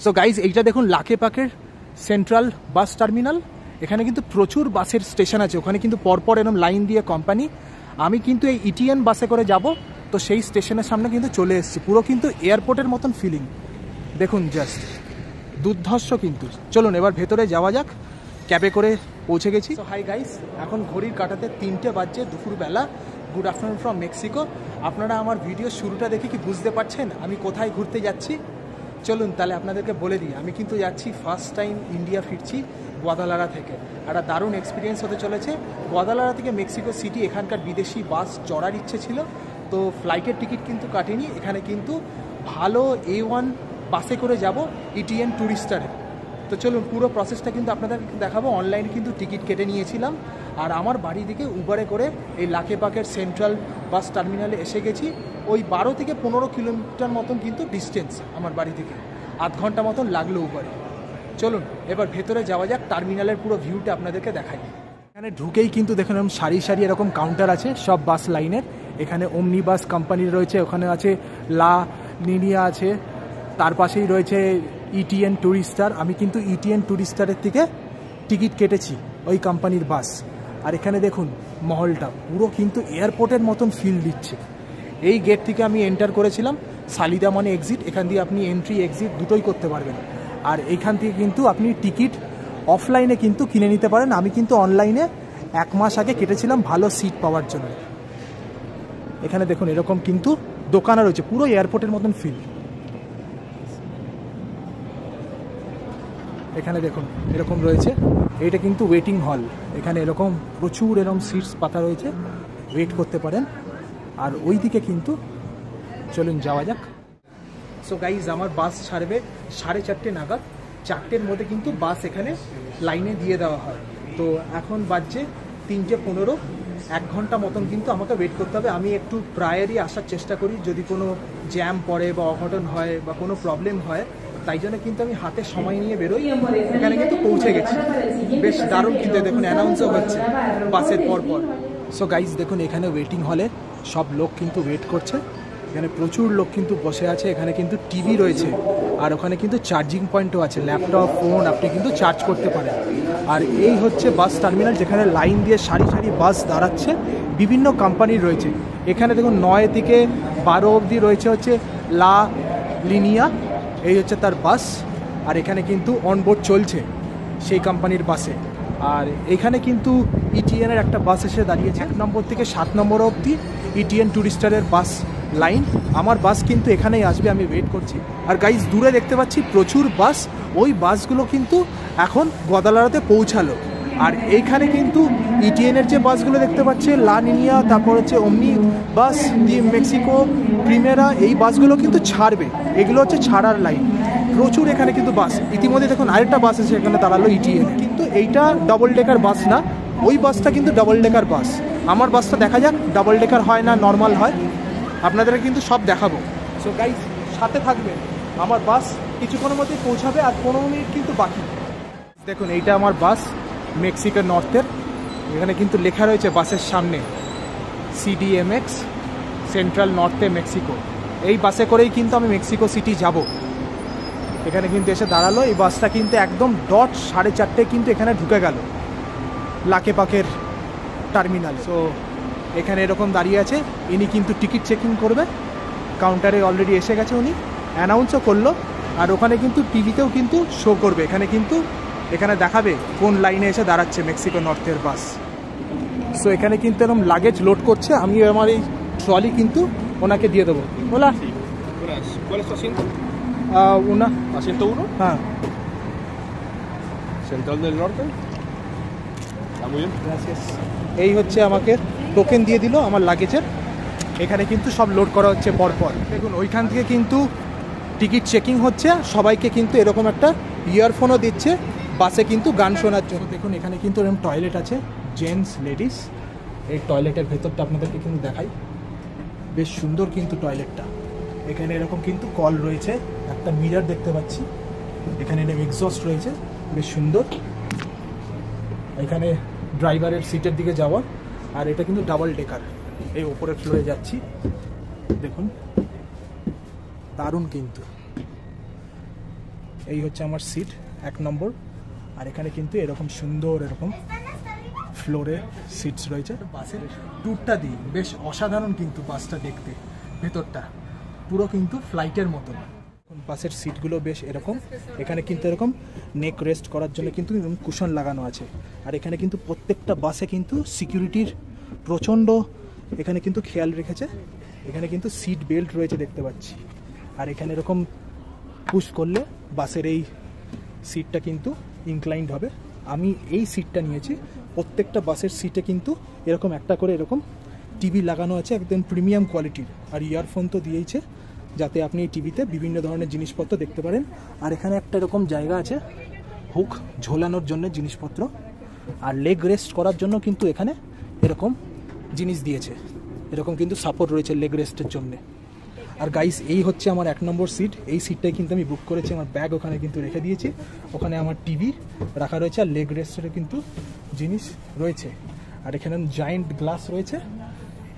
So guys এইটা দেখুন লাকেপাকের central bus terminal. এখানে কিন্তু প্রচুর বাসের স্টেশন আছে, ওখানে কিন্তু পরপর এরকম লাইন দিয়ে কোম্পানি। আমি কিন্তু এই ইটিএন বাসে করে যাব, তো সেই স্টেশনের সামনে কিন্তু চলে এসেছি। পুরো কিন্তু এয়ারপোর্টের মতন ফিলিং, দেখুন জাস্ট দুর্ধর্ষ কিন্তু। চলুন এবার ভেতরে যাওয়া যাক। ক্যাবে করে পৌঁছে গেছি। তো হাই গাইস, এখন ঘড়ির কাঁটাতে 3টে বাজছে দুপুরবেলা। Good afternoon from Mexico. আপনারা আমার ভিডিও শুরুটা দেখে কি বুঝতে পারছেন আমি কোথায় ঘুরতে যাচ্ছি? চলুন তাহলে আপনাদেরকে বলে দিই। আমি কিন্তু যাচ্ছি ফার্স্ট টাইম ইন্ডিয়া ফিরছি গুয়াদালারা থেকে। একটা দারুণ এক্সপিরিয়েন্স হতে চলেছে। গুয়াদালারা থেকে মেক্সিকো সিটি এখানকার বিদেশি বাস চড়ার ইচ্ছে ছিল, তো ফ্লাইটের টিকিট কিন্তু কাটিনি। এখানে কিন্তু ভালো A1 বাসে করে যাব ইটিএন ট্যুরিস্টারে। তো চলুন পুরো প্রসেসটা কিন্তু আপনাদের দেখাবো। অনলাইনে কিন্তু টিকিট কেটে নিয়েছিলাম, আর আমার বাড়ি থেকে উবারে করে এই লাকেপাকের সেন্ট্রাল বাস টার্মিনালে এসে গেছি। ওই 12 থেকে 15 কিলোমিটার মতন কিন্তু ডিস্টেন্স আমার বাড়ি থেকে, আধ ঘন্টা মতন লাগলো উবারে। চলুন এবার ভেতরে যাওয়া যাক, টার্মিনালের পুরো ভিউটা আপনাদেরকে দেখাই। এখানে ঢুকেই কিন্তু দেখুন এরকম সারি সারি এরকম কাউন্টার আছে সব বাস লাইনের। এখানে ওমনি বাস কোম্পানির রয়েছে, ওখানে আছে লা লিনিয়া আছে, তার পাশেই রয়েছে ইটিএন ট্যুরিস্টার। আমি কিন্তু ইটিএন ট্যুরিস্টারের থেকে টিকিট কেটেছি ওই কোম্পানির বাস। আর এখানে দেখুন মহলটা পুরো কিন্তু এয়ারপোর্টের মতন ফিল দিচ্ছে। এই গেট থেকে আমি এন্টার করেছিলাম, সালিদা মানে এক্সিট। এখান দিয়ে আপনি এন্ট্রি এক্সিট দুটোই করতে পারবেন। আর এইখান থেকে কিন্তু আপনি টিকিট অফলাইনে কিন্তু কিনে নিতে পারেন। আমি কিন্তু অনলাইনে 1 মাস আগে কেটেছিলাম ভালো সিট পাওয়ার জন্য। এখানে দেখুন এরকম কিন্তু দোকানও রয়েছে, পুরো এয়ারপোর্টের মতন ফিল। এখানে দেখুন এরকম রয়েছে, এইটা কিন্তু ওয়েটিং হল। এখানে এরকম প্রচুর এরকম সিটস পাতা রয়েছে, ওয়েট করতে পারেন। আর ওই দিকে কিন্তু চলুন যাওয়া যাক। সো গাইজ আমার বাস ছাড়বে 4:30 নাগাদ। 4টের মধ্যে কিন্তু বাস এখানে লাইনে দিয়ে দেওয়া হয়। তো এখন বাজছে 3:15, 1 ঘন্টা মতন কিন্তু আমাকে ওয়েট করতে হবে। আমি একটু প্রায়রই আসার চেষ্টা করি, যদি কোনো জ্যাম পড়ে বা অঘটন হয় বা কোনো প্রবলেম হয়, তাই জন্য কিন্তু আমি হাতে সময় নিয়ে বেরোই। এখানে কিন্তু পৌঁছে গেছি, বেশ দারুণ কিন্তু। দেখুন অ্যানাউন্সও হচ্ছে বাসের পরপর। সো গাইজ দেখুন এখানে ওয়েটিং হলে সব লোক কিন্তু ওয়েট করছে। এখানে প্রচুর লোক কিন্তু বসে আছে। এখানে কিন্তু টিভি রয়েছে, আর ওখানে কিন্তু চার্জিং পয়েন্টও আছে, ল্যাপটপ ফোন আপনি কিন্তু চার্জ করতে পারেন। আর এই হচ্ছে বাস টার্মিনাল, যেখানে লাইন দিয়ে সারি সারি বাস দাঁড়াচ্ছে, বিভিন্ন কোম্পানির রয়েছে। এখানে দেখুন 9 থেকে 12 অবধি রয়েছে হচ্ছে লা লিনিয়া, এই হচ্ছে তার বাস। আর এখানে কিন্তু অনবোর্ড চলছে সেই কোম্পানির বাসে। আর এখানে কিন্তু ইটিএনের একটা বাস এসে দাঁড়িয়েছে 1 নম্বর থেকে 7 নম্বর অবধি ইটিএন ট্যুরিস্টারের বাস লাইন। আমার বাস কিন্তু এখানেই আসবে, আমি ওয়েট করছি। আর গাইজ দূরে দেখতে পাচ্ছি প্রচুর বাস, ওই বাসগুলো কিন্তু এখন গুয়াদালারাতে পৌঁছালো। আর এইখানে কিন্তু ইটিএনের যে বাসগুলো দেখতে পাচ্ছে লা লিনিয়া, তারপর হচ্ছে ওমনি বাস দি মেক্সিকো, প্রিমেরা, এই বাসগুলো কিন্তু ছাড়বে। এগুলো হচ্ছে ছাড়ার লাইন। প্রচুর এখানে কিন্তু বাস। ইতিমধ্যে দেখুন আরেকটা বাস এসে এখানে দাঁড়ালো ইটিএন, কিন্তু এইটা ডবল ডেকার বাস না, ওই বাসটা কিন্তু ডবল ডেকার বাস। আমার বাসটা দেখা যাক ডবল ডেকার হয় না নর্মাল হয়, আপনাদের কিন্তু সব দেখাবো। সো গাইজ সাথে থাকবেন, আমার বাস কিছুক্ষণের মধ্যেই পৌঁছাবে, আর 15 মিনিট কিন্তু বাকি। দেখুন এইটা আমার বাস মেক্সিকো নর্থের। এখানে কিন্তু লেখা রয়েছে বাসের সামনে CDMX সেন্ট্রাল নর্থে মেক্সিকো। এই বাসে করেই কিন্তু আমি মেক্সিকো সিটি যাব। এখানে কিন্তু এসে দাঁড়ালো। এই বাসটা কিন্তু একদম ডট 4:30 কিন্তু এখানে ঢুকে গেল লাকেপাকের টার্মিনালে। সো এখানে এরকম দাঁড়িয়ে আছে, ইনি কিন্তু টিকিট চেকিং করবে। কাউন্টারে অলরেডি এসে গেছে, উনি অ্যানাউন্সও করলো। আর ওখানে কিন্তু টিভিতেও কিন্তু শো করবে, এখানে দেখাবে কোন লাইনে এসে দাঁড়াচ্ছে মেক্সিকো নর্থের বাস। সো এখানে কিন্তু এরকম লাগেজ লোড করছে। আমি আমার এই ট্রলি কিন্তু ওনাকে দিয়ে দেবো। বলা una asiento 1 হ্যাঁ Central del Norte. Muy bien. Gracias. এই হচ্ছে আমাকে টোকেন দিয়ে দিল আমার লাগেজের। এখানে কিন্তু সব লোড করা হচ্ছে পরপর। দেখুন ওইখান থেকে কিন্তু টিকিট চেকিং হচ্ছে। সবাইকে কিন্তু এরকম একটা ইয়ারফোনও দিচ্ছে বাসে কিন্তু গান শোনার জন্য। দেখুন এখানে কিন্তু এরকম টয়লেট আছে, জেন্টস লেডিস। এই টয়লেটের ভেতরটা আপনাদেরকে কিন্তু দেখাই, বেশ সুন্দর কিন্তু টয়লেটটা। এখানে এরকম কিন্তু কল রয়েছে, একটা মিরর দেখতে পাচ্ছি। এখানে এরকম এক্সস্ট রয়েছে, বেশ সুন্দর। এখানে ড্রাইভারের সিটের দিকে যাওয়ার। আর এটা কিন্তু ডাবল ডেকার। এই ওপরের ফ্লোরে যাচ্ছি, দেখুন দারুণ কিন্তু। এই হচ্ছে আমার সিট 1 নম্বর। আর এখানে কিন্তু এরকম সুন্দর এরকম ফ্লোরে সিটস রয়েছে। বাসের ট্যুরটা দিই, বেশ অসাধারণ কিন্তু বাসটা দেখতে, ভেতরটা পুরো কিন্তু ফ্লাইটের মতো। বাসের সিটগুলো বেশ এরকম, এখানে কিন্তু এরকম নেক রেস্ট করার জন্য কিন্তু কুশন লাগানো আছে। আর এখানে কিন্তু প্রত্যেকটা বাসে কিন্তু সিকিউরিটির প্রচণ্ড এখানে কিন্তু খেয়াল রেখেছে। এখানে কিন্তু সিট বেল্ট রয়েছে দেখতে পাচ্ছি। আর এখানে এরকম পুশ করলে বাসের এই সিটটা কিন্তু ইনক্লাইন্ড হবে। আমি এই সিটটা নিয়েছি। প্রত্যেকটা বাসের সিটে কিন্তু এরকম একটা করে এরকম টিভি লাগানো আছে, একদম প্রিমিয়াম কোয়ালিটির। আর ইয়ারফোন তো দিয়েইছে যাতে আপনি এই টিভিতে বিভিন্ন ধরনের জিনিসপত্র দেখতে পারেন। আর এখানে একটা এরকম জায়গা আছে হুক ঝোলানোর জন্য জিনিসপত্র। আর লেগ রেস্ট করার জন্য কিন্তু এখানে এরকম জিনিস দিয়েছে, এরকম কিন্তু সাপোর্ট রয়েছে লেগ রেস্টের জন্য। আর গাইস, এই হচ্ছে আমার 1 নম্বর সিট। এই সিটটাই কিন্তু আমি বুক করেছি। আমার ব্যাগ ওখানে কিন্তু রেখে দিয়েছি, ওখানে আমার টিভি রাখা রয়েছে আর লেগ রেস্টের কিন্তু জিনিস রয়েছে। আর এখানে জায়েন্ট গ্লাস রয়েছে,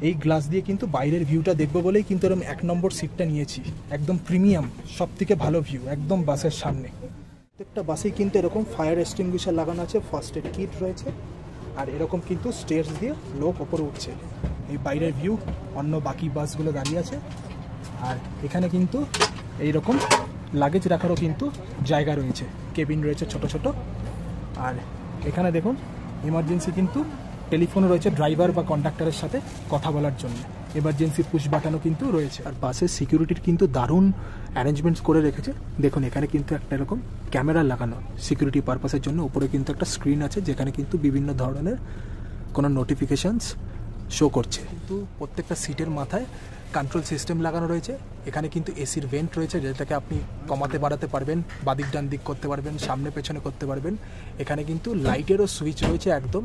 এই গ্লাস দিয়ে কিন্তু বাইরের ভিউটা দেখবো বলেই কিন্তু এরকম 1 নম্বর সিটটা নিয়েছি। একদম প্রিমিয়াম, সব থেকে ভালো ভিউ একদম বাসের সামনে। প্রত্যেকটা বাসেই কিন্তু এরকম ফায়ার এক্সটিংগুইশার লাগানো আছে, ফার্স্ট এড কিট রয়েছে। আর এরকম কিন্তু স্টেয়ার্স দিয়ে লোক ওপরে উঠছে। এই বাইরের ভিউ, অন্য বাকি বাসগুলো দাঁড়িয়ে আছে। আর এখানে কিন্তু এইরকম লাগেজ রাখারও কিন্তু জায়গা রয়েছে, কেবিন রয়েছে ছোট ছোট। আর এখানে দেখুন এমার্জেন্সি কিন্তু টেলিফোন রয়েছে ড্রাইভার বা কন্ডাক্টরের সাথে কথা বলার জন্য। এমার্জেন্সি পুশ বাটনও কিন্তু রয়েছে। আর বাসের সিকিউরিটির কিন্তু দারুণ অ্যারেঞ্জমেন্টস করে রেখেছে। দেখুন এখানে কিন্তু একটা এরকম ক্যামেরা লাগানো সিকিউরিটি পারপাসের জন্য। উপরে কিন্তু একটা স্ক্রিন আছে যেখানে কিন্তু বিভিন্ন ধরনের কোনো নোটিফিকেশানস শো করছে। কিন্তু প্রত্যেকটা সিটের মাথায় কন্ট্রোল সিস্টেম লাগানো রয়েছে। এখানে কিন্তু এসির ভেন্ট রয়েছে যেটাকে আপনি কমাতে বাড়াতে পারবেন, বাদিক ডান দিক করতে পারবেন, সামনে পেছনে করতে পারবেন। এখানে কিন্তু লাইটেরও সুইচ রয়েছে, একদম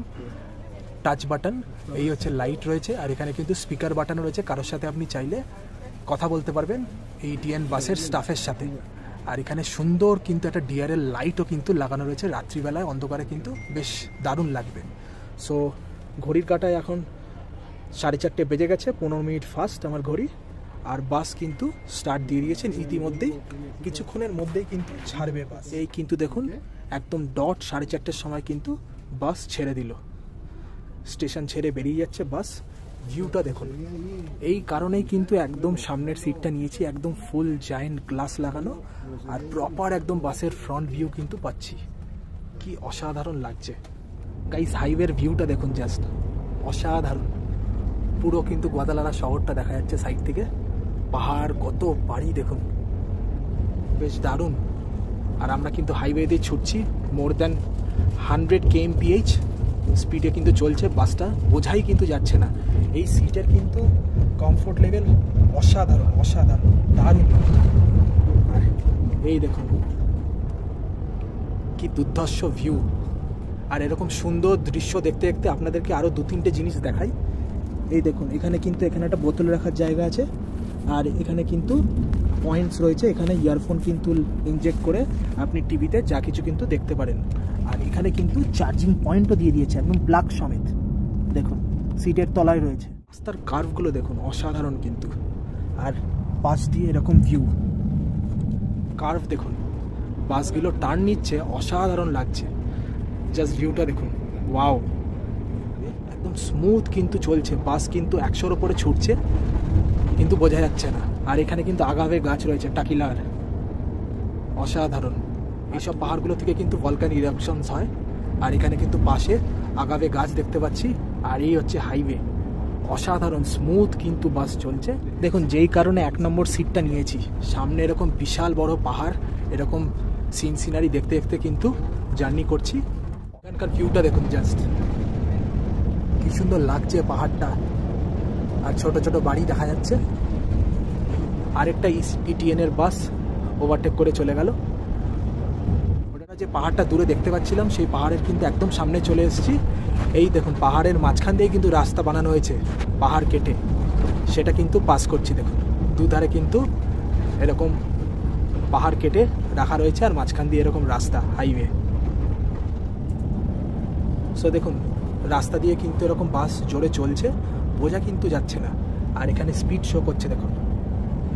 টাচ বাটন। এই হচ্ছে লাইট রয়েছে। আর এখানে কিন্তু স্পিকার বাটন রয়েছে, কারোর সাথে আপনি চাইলে কথা বলতে পারবেন এই টিএন বাসের স্টাফের সাথে। আর এখানে সুন্দর কিন্তু একটা ডিআরএল লাইটও কিন্তু লাগানো রয়েছে, রাত্রিবেলায় অন্ধকারে কিন্তু বেশ দারুণ লাগবে। সো ঘড়ির কাঁটায় এখন 4:30 বেজে গেছে, 15 মিনিট ফাস্ট আমার ঘড়ি। আর বাস কিন্তু স্টার্ট দিয়ে দিয়েছেন ইতিমধ্যেই, কিছুক্ষণের মধ্যেই কিন্তু ছাড়বে বাস। এই কিন্তু দেখুন একদম ডট 4:30 সময় কিন্তু বাস ছেড়ে দিল, স্টেশন ছেড়ে বেরিয়ে যাচ্ছে বাস। ভিউটা দেখুন, এই কারণেই কিন্তু একদম সামনের সিটটা নিয়েছি, একদম ফুল জায়েন্ট গ্লাস লাগানো। আর প্রপার একদম বাসের ফ্রন্ট ভিউ কিন্তু পাচ্ছি, কি অসাধারণ লাগছে গাইস। হাইওয়ের ভিউটা দেখুন, জাস্ট অসাধারণ। পুরো কিন্তু গোয়াদালারা শহরটা দেখা যাচ্ছে সাইড থেকে, পাহাড়, কত বাড়ি দেখুন, বেশ দারুণ। আর আমরা কিন্তু হাইওয়ে দিয়ে ছুটছি, মোর দ্যান 100 kmph স্পিডে কিন্তু চলছে বাসটা, বোঝাই কিন্তু যাচ্ছে না। এই সিটের কিন্তু কমফোর্ট লেভেল অসাধারণ, অসাধারণ, দারুণ। আর এই দেখুন কি দুর্ধর্ষ ভিউ। আর এরকম সুন্দর দৃশ্য দেখতে দেখতে আপনাদেরকে আরও 2-3টে জিনিস দেখাই। এই দেখুন এখানে কিন্তু এখানে একটা বোতল রাখার জায়গা আছে। আর এখানে কিন্তু পয়েন্টস রয়েছে, এখানে ইয়ারফোন কিন্তু ইনজেক্ট করে আপনি টিভিতে যা কিছু কিন্তু দেখতে পারেন। আর এখানে কিন্তু চার্জিং পয়েন্টও দিয়ে দিয়েছে, একদম প্লাগ সমেত। দেখুন সিটের তলায় রয়েছে। রাস্তার কার্ভগুলো দেখুন অসাধারণ কিন্তু। আর পাশ দিয়ে এরকম ভিউ, কার্ভ দেখুন, বাসগুলো টার্ন নিচ্ছে, অসাধারণ লাগছে। জাস্ট ভিউটা দেখুন, ওয়াও, একদম স্মুথ কিন্তু চলছে বাস, কিন্তু 100-র উপরে ছুটছে কিন্তু বোঝা যাচ্ছে না। আর এখানে কিন্তু আগাভে গাছ রয়েছে, টাকিলার, অসাধারণ। এইসব পাহাড়গুলো থেকে কিন্তু ভলকানিক ইরাপশনস হয়। আর এখানে কিন্তু পাশে আগাভে গাছ দেখতে পাচ্ছি। আর এই হচ্ছে হাইওয়ে, অসাধারণ স্মুথ কিন্তু বাস চলছে। দেখুন যেই কারণে 1 নম্বর সিটটা নিয়েছি, সামনে এরকম বিশাল বড় পাহাড়, এরকম সিনারি দেখতে দেখতে কিন্তু জার্নি করছি। এখানকার ভিউটা দেখুন, জাস্ট কি সুন্দর লাগছে পাহাড়টা। আর ছোট ছোট বাড়ি দেখা যাচ্ছে। আরেকটা ইটিএনের বাস ওভারটেক করে চলে গেল। ওটা যে পাহাড়টা দূরে দেখতে পাচ্ছিলাম, সেই পাহাড়ের কিন্তু একদম সামনে চলে এসেছি। এই দেখুন পাহাড়ের মাঝখান দিয়ে কিন্তু রাস্তা বানানো হয়েছে, পাহাড় কেটে, সেটা কিন্তু পাস করছি। দেখুন দুধারে কিন্তু এরকম পাহাড় কেটে রাখা রয়েছে, আর মাঝখান দিয়ে এরকম রাস্তা, হাইওয়ে। সো দেখুন রাস্তা দিয়ে কিন্তু এরকম বাস জোরে চলছে, বোঝা কিন্তু যাচ্ছে না। আর এখানে স্পিড শো করছে দেখুন,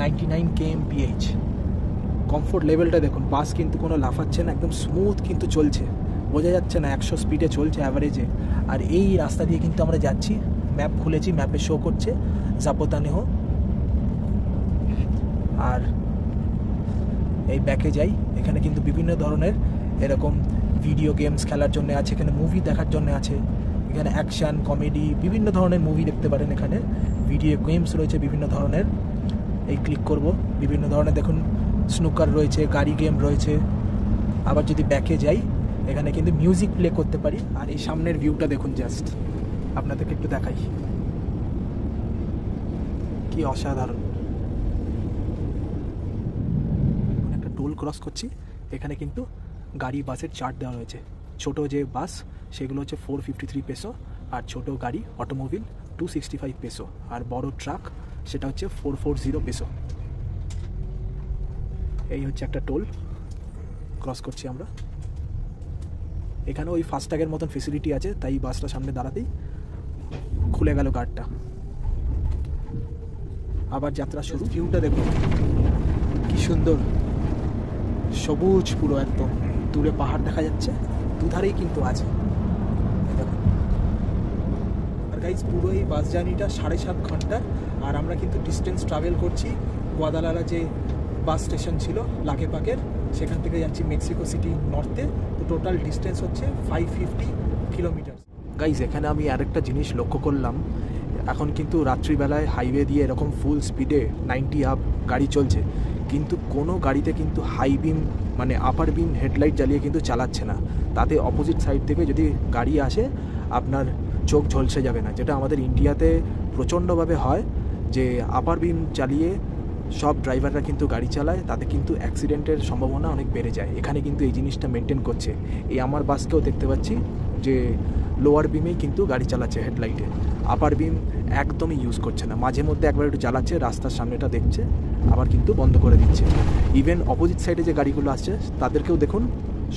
99 kmph। কমফোর্ট লেভেলটা দেখুন, বাস কিন্তু কোনো লাফাচ্ছে না, একদম স্মুথ কিন্তু চলছে, বোঝা যাচ্ছে না 100 স্পিডে চলছে অ্যাভারেজে। আর এই রাস্তা দিয়ে কিন্তু আমরা যাচ্ছি, ম্যাপ খুলেছি, ম্যাপে শো করছে জাপোতানেহ। আর এই ব্যাকে যাই, এখানে কিন্তু বিভিন্ন ধরনের এরকম ভিডিও গেমস খেলার জন্য আছে, এখানে মুভি দেখার জন্য আছে, এখানে অ্যাকশান কমেডি বিভিন্ন ধরনের মুভি দেখতে পারেন। এখানে ভিডিও গেমস রয়েছে বিভিন্ন ধরনের, এই ক্লিক করব, বিভিন্ন ধরনের দেখুন স্নুকার রয়েছে, গাড়ি গেম রয়েছে। আবার যদি ব্যাকে যাই, এখানে কিন্তু মিউজিক প্লে করতে পারি। আর এই সামনের ভিউটা দেখুন, জাস্ট আপনাদেরকে একটু দেখাই, কি অসাধারণ। একটা টোল ক্রস করছি, এখানে কিন্তু গাড়ি বাসের চার্ট দেওয়া রয়েছে। ছোট যে বাস সেগুলো হচ্ছে 453 পেসো, আর ছোট গাড়ি অটোমোবিল 265 পেসো, আর বড় ট্রাক সেটা হচ্ছে 440 পেসো। এই হচ্ছে একটা টোল ক্রস করছি আমরা। এখানে ওই ফাস্ট্যাগের মতন ফেসিলিটি আছে, তাই বাসটা সামনে দাঁড়াতেই খুলে গেল গার্ডটা। আবার যাত্রা শুরু। ভিউটা দেখুন কি সুন্দর, সবুজ পুরো একদম, দূরে পাহাড় দেখা যাচ্ছে, দুধারেই কিন্তু আছে দেখুন। আর গাইজ পুরো এই বাস জার্নিটা 7.5 ঘন্টা, আর আমরা কিন্তু ডিস্টেন্স ট্রাভেল করছি। গুয়াদালারা যে বাস স্টেশন ছিল লাকেপাকের, সেখান থেকে যাচ্ছি মেক্সিকো সিটি নর্থে। তো টোটাল ডিস্টেন্স হচ্ছে 550 কিলোমিটার। গাইজ এখানে আমি আরেকটা জিনিস লক্ষ্য করলাম, এখন কিন্তু রাত্রিবেলায় হাইওয়ে দিয়ে এরকম ফুল স্পিডে 90 আপ গাড়ি চলছে, কিন্তু কোনো গাড়িতে কিন্তু হাই বিম মানে আপার বিম হেডলাইট জ্বালিয়ে কিন্তু চালাচ্ছে না। তাতে অপোজিট সাইড থেকে যদি গাড়ি আসে আপনার চোখ ঝলসে যাবে না, যেটা আমাদের ইন্ডিয়াতে প্রচণ্ডভাবে হয়, যে আপার বিম চালিয়ে সব ড্রাইভাররা কিন্তু গাড়ি চালায়, তাতে কিন্তু অ্যাক্সিডেন্টের সম্ভাবনা অনেক বেড়ে যায়। এখানে কিন্তু এই জিনিসটা মেনটেন করছে। এই আমার বাসকেও দেখতে পাচ্ছি যে লোয়ার বিমেই কিন্তু গাড়ি চালাচ্ছে হেডলাইটে, আপার বিম একদমই ইউজ করছে না। মাঝে মধ্যে একবার একটু চালাচ্ছে, রাস্তার সামনেটা দেখছে, আবার কিন্তু বন্ধ করে দিচ্ছে। ইভেন অপোজিট সাইডে যে গাড়িগুলো আসছে তাদেরকেও দেখুন,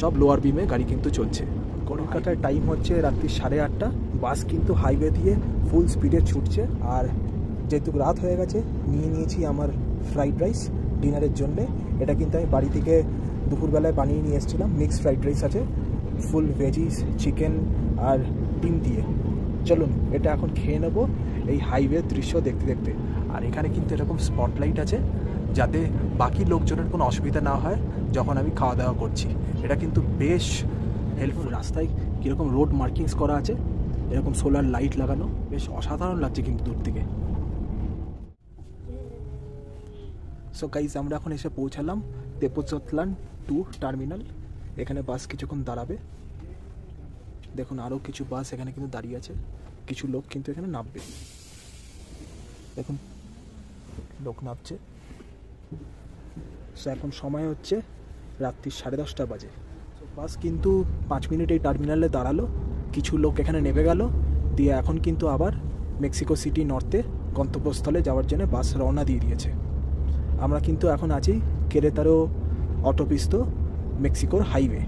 সব লোয়ার বিমে গাড়ি কিন্তু চলছে। কলকাতার টাইম হচ্ছে রাত্রি 8:30, বাস কিন্তু হাইওয়ে দিয়ে ফুল স্পিডে ছুটছে। আর যেহেতু রাত হয়ে গেছে, নিয়েছি আমার ফ্রাইড রাইস ডিনারের জন্যে। এটা কিন্তু আমি বাড়ি থেকে দুপুরবেলায় বানিয়ে নিয়ে এসেছিলাম। মিক্সড ফ্রাইড রাইস আছে, ফুল ভেজিস, চিকেন আর ডিম দিয়ে। চলুন এটা এখন খেয়ে নেবো এই হাইওয়ে দৃশ্য দেখতে দেখতে। আর এখানে কিন্তু এরকম স্পটলাইট আছে, যাতে বাকি লোকজনের কোনো অসুবিধা না হয় যখন আমি খাওয়া দাওয়া করছি। এটা কিন্তু বেশ হেল্পফুল। রাস্তায় কীরকম রোড মার্কিংস করা আছে, এরকম সোলার লাইট লাগানো, বেশ অসাধারণ লাগছে কিন্তু দূর থেকে। সো গাইজ আমরা এখন এসে পৌঁছালাম তেপোচতলান 2 টার্মিনাল। এখানে বাস কিছুক্ষণ দাঁড়াবে। দেখুন আরও কিছু বাস এখানে কিন্তু দাঁড়িয়ে আছে, কিছু লোক কিন্তু এখানে নামবে। দেখুন লোক নামছে। সো এখন সময় হচ্ছে রাত্রি 10:30 বাজে। বাস কিন্তু 5 মিনিট এই টার্মিনালে দাঁড়ালো, কিছু লোক এখানে নেমে গেল, দিয়ে এখন কিন্তু আবার মেক্সিকো সিটি নর্থে গন্তব্যস্থলে যাওয়ার জন্য বাস রওনা দিয়ে দিয়েছে। আমরা কিন্তু এখন আছি কেরেতারো অটোপিস্তো মেক্সিকোর হাইওয়ে।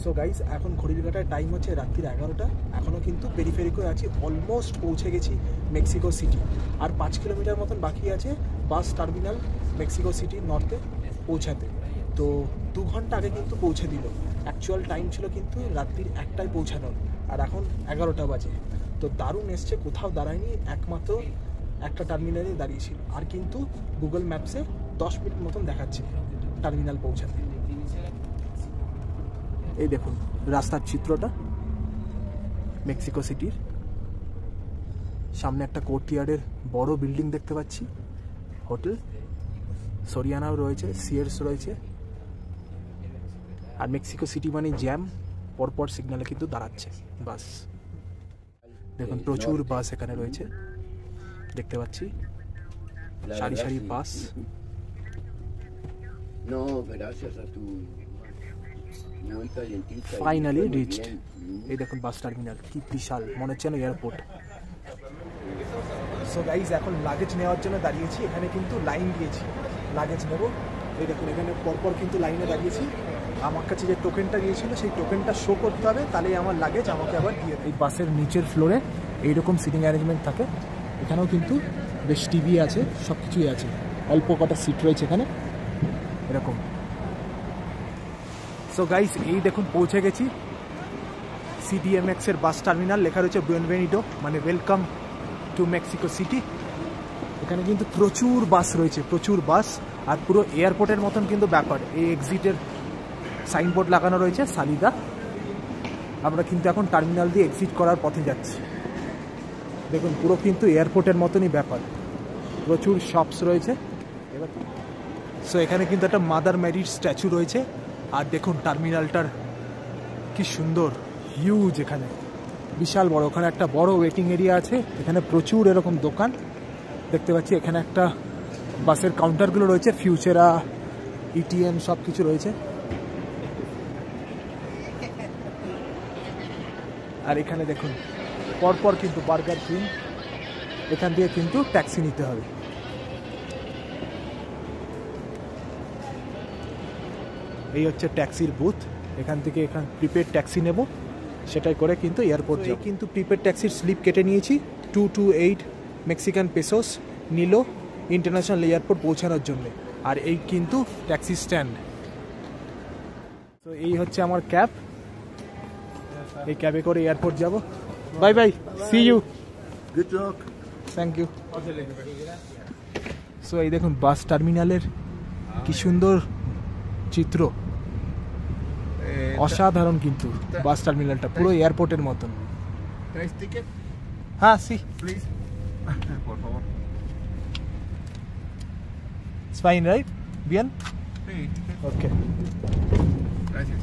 সো গাইজ এখন ঘড়ির কাটার টাইম হচ্ছে রাত্রির 11টা। এখনও কিন্তু পেরিফেরিকোয় আছি, অলমোস্ট পৌঁছে গেছি মেক্সিকো সিটি। আর 5 কিলোমিটার মতন বাকি আছে বাস টার্মিনাল মেক্সিকো সিটি নর্থে পৌঁছাতে। তো 2 ঘন্টা আগে কিন্তু পৌঁছে দিল। অ্যাকচুয়াল টাইম ছিল কিন্তু রাত্রির 1টায় পৌঁছানোর, আর এখন 11টা বাজে। তো দারুণ এসছে, কোথাও দাঁড়ায়নি, একমাত্র একটা টার্মিনালে দাঁড়িয়েছিল। আর কিন্তু গুগল ম্যাপসে 10 মিনিট মতন দেখাচ্ছে টার্মিনাল পৌঁছাতে। এই দেখুন রাস্তার চিত্রটা মেক্সিকো সিটির সামনে একটা কোর্টইয়ার্ডের বড় বিল্ডিং দেখতে পাচ্ছি, হোটেল সরিয়ানাও রয়েছে, সিয়ার্স রয়েছে। আর মেক্সিকো সিটি মানে জ্যাম, পরপর সিগন্যালে কিন্তু দাঁড়াচ্ছে বাস। দেখুন প্রচুর বাস এখানে রয়েছে, দেখতে পাচ্ছি সারি সারি বাস। Finally reached. এই দেখুন বাস টার্মিনাল কি বিশাল, মনে হচ্ছে না এয়ারপোর্ট। সো গাইজ এখন লাগেজ নেওয়ার জন্য দাঁড়িয়েছি, এখানে কিন্তু লাইন দিয়েছি লাগেজ নেব। এই দেখুন এখানে পরপর কিন্তু লাইনে দাঁড়িয়েছি। আমার কাছে যে টোকেনটা দিয়েছিল সেই টোকেনটা শো করতে হবে, তাহলেই আমার লাগেজ আমাকে আবার দিয়ে। এই বাসের নিচের ফ্লোরে এইরকম সিটিং অ্যারেঞ্জমেন্ট থাকে। এখানেও কিন্তু বেশ টিভি আছে, সব কিছুই আছে, অল্প কটা সিট রয়েছে এখানে। এরকম। সো গাইস, এই দেখুন পৌঁছে গেছি CDMX এর বাস টার্মিনাল। লেখা রয়েছে বিয়েনভেনিডো, মানে ওয়েলকাম টু মেক্সিকো সিটি। এখানে কিন্তু প্রচুর বাস রয়েছে, প্রচুর বাস, আর পুরো এয়ারপোর্টের মতন কিন্তু ব্যাপার। এই এক্সিটের সাইনবোর্ড লাগানো রয়েছে সালিদা। আমরা কিন্তু এখন টার্মিনাল দিয়ে এক্সিট করার পথে যাচ্ছি। দেখুন পুরো কিন্তু এয়ারপোর্টের মতনই ব্যাপার, প্রচুর শপস রয়েছে। এবার সো এখানে কিন্তু একটা মাদার ম্যারির স্ট্যাচু রয়েছে। আর দেখুন টার্মিনালটার কি সুন্দর, হিউজ, এখানে বিশাল বড়। ওখানে একটা বড় ওয়েটিং এরিয়া আছে, এখানে প্রচুর এরকম দোকান দেখতে পাচ্ছি। এখানে একটা বাসের কাউন্টারগুলো রয়েছে, ফিউচারা, ETM সব কিছু রয়েছে। আর এখানে দেখুন পরপর কিন্তু বার্গার কিং, এখান দিয়ে কিন্তু ট্যাক্সি নিতে হবে। এই হচ্ছে ট্যাক্সির বুথ, এখান থেকে প্রিপেড ট্যাক্সি নেব, সেটাই করে কিন্তু এয়ারপোর্ট যাই। কিন্তু প্রিপেড ট্যাক্সির স্লিপ কেটে নিয়েছি, 228 মেক্সিকান পেসোস নিল ইন্টারন্যাশনাল এয়ারপোর্ট পৌঁছানোর জন্য। আর এই কিন্তু ট্যাক্সি স্ট্যান্ড। তো এই হচ্ছে আমার ক্যাব, এই ক্যাবে করে এয়ারপোর্ট যাব। Bye bye, see you, Good luck. Thank you. So এই দেখুন বাস টার্মিনালের কি সুন্দর চিত্র, অসাধারণ কিন্তু বাস টার্মিনালটা পুরো এয়ারপোর্টের মতন। ¿Traes ticket, হ্যাঁ, C please? Por favor. It's fine, right? Bien? Sí. Okay. Gracias.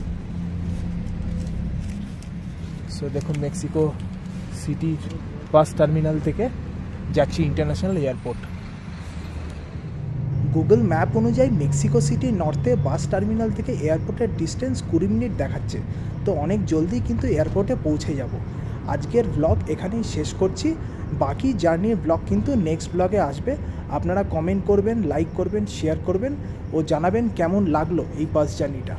So দেখুন মেক্সিকো সিটির বাস টার্মিনাল থেকে যাচ্ছি ইন্টারন্যাশনাল এয়ারপোর্ট। গুগল ম্যাপ অনুযায়ী মেক্সিকো সিটির নর্থে বাস টার্মিনাল থেকে এয়ারপোর্টের ডিস্টেন্স 20 মিনিট দেখাচ্ছে। তো অনেক জলদি কিন্তু এয়ারপোর্টে পৌঁছে যাব। আজকের ব্লগ এখানেই শেষ করছি, বাকি জার্নির ব্লগ কিন্তু নেক্সট ব্লগে আসবে। আপনারা কমেন্ট করবেন, লাইক করবেন, শেয়ার করবেন ও জানাবেন কেমন লাগলো এই বাস জার্নিটা।